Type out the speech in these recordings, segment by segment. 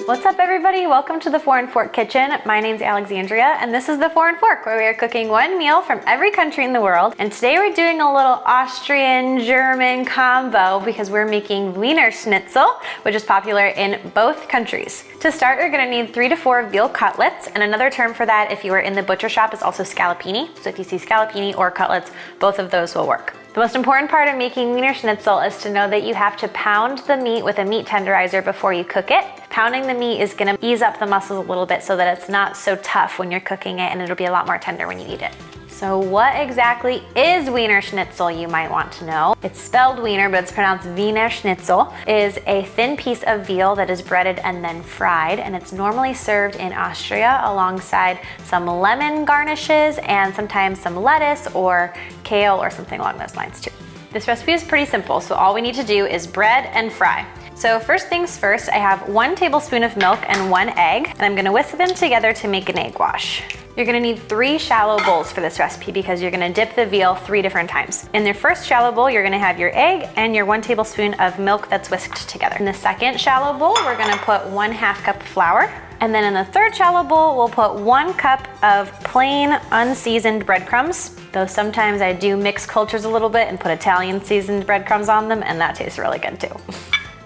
What's up everybody? Welcome to the 4 & Fork Kitchen. My name's Alexandria and this is the 4 & Fork, where we are cooking one meal from every country in the world. And today we're doing a little Austrian-German combo because we're making Weiner Schnitzel, which is popular in both countries. To start, you're gonna need 3 to 4 veal cutlets, and another term for that if you are in the butcher shop is also scallopini. So if you see scallopini or cutlets, both of those will work. The most important part of making Weiner Schnitzel is to know that you have to pound the meat with a meat tenderizer before you cook it. Pounding the meat is gonna ease up the muscles a little bit so that it's not so tough when you're cooking it, and it'll be a lot more tender when you eat it. So what exactly is Weiner Schnitzel, you might want to know? It's spelled Wiener, but it's pronounced Weiner Schnitzel. It is a thin piece of veal that is breaded and then fried, and it's normally served in Austria alongside some lemon garnishes and sometimes some lettuce or kale or something along those lines too. This recipe is pretty simple, so all we need to do is bread and fry. So first things first, I have 1 tablespoon of milk and 1 egg, and I'm gonna whisk them together to make an egg wash. You're gonna need 3 shallow bowls for this recipe because you're gonna dip the veal 3 different times. In the first shallow bowl, you're gonna have your egg and your 1 tablespoon of milk that's whisked together. In the second shallow bowl, we're gonna put 1/2 cup of flour. And then in the third shallow bowl, we'll put 1 cup of plain unseasoned breadcrumbs. Though sometimes I do mix cultures a little bit and put Italian seasoned breadcrumbs on them, and that tastes really good too.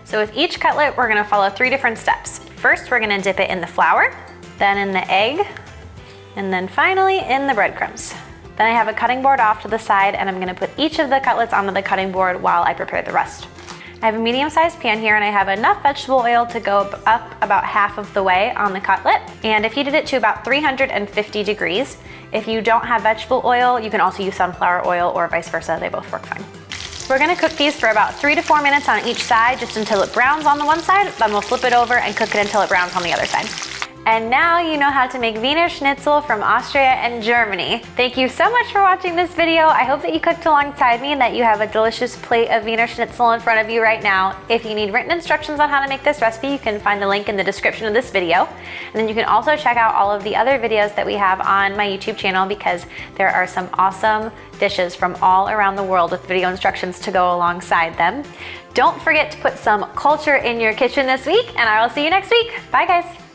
So with each cutlet, we're gonna follow 3 different steps. First, we're gonna dip it in the flour, then in the egg, and then finally in the breadcrumbs. Then I have a cutting board off to the side, and I'm gonna put each of the cutlets onto the cutting board while I prepare the rest. I have a medium-sized pan here, and I have enough vegetable oil to go up about half of the way on the cutlet. And if you did it to about 350 degrees, if you don't have vegetable oil, you can also use sunflower oil or vice versa. They both work fine. We're gonna cook these for about 3 to 4 minutes on each side, just until it browns on the one side. Then we'll flip it over and cook it until it browns on the other side. And now you know how to make Weiner Schnitzel from Austria and Germany. Thank you so much for watching this video. I hope that you cooked alongside me and that you have a delicious plate of Weiner Schnitzel in front of you right now. If you need written instructions on how to make this recipe, you can find the link in the description of this video. And then you can also check out all of the other videos that we have on my YouTube channel, because there are some awesome dishes from all around the world with video instructions to go alongside them. Don't forget to put some culture in your kitchen this week, and I will see you next week. Bye guys.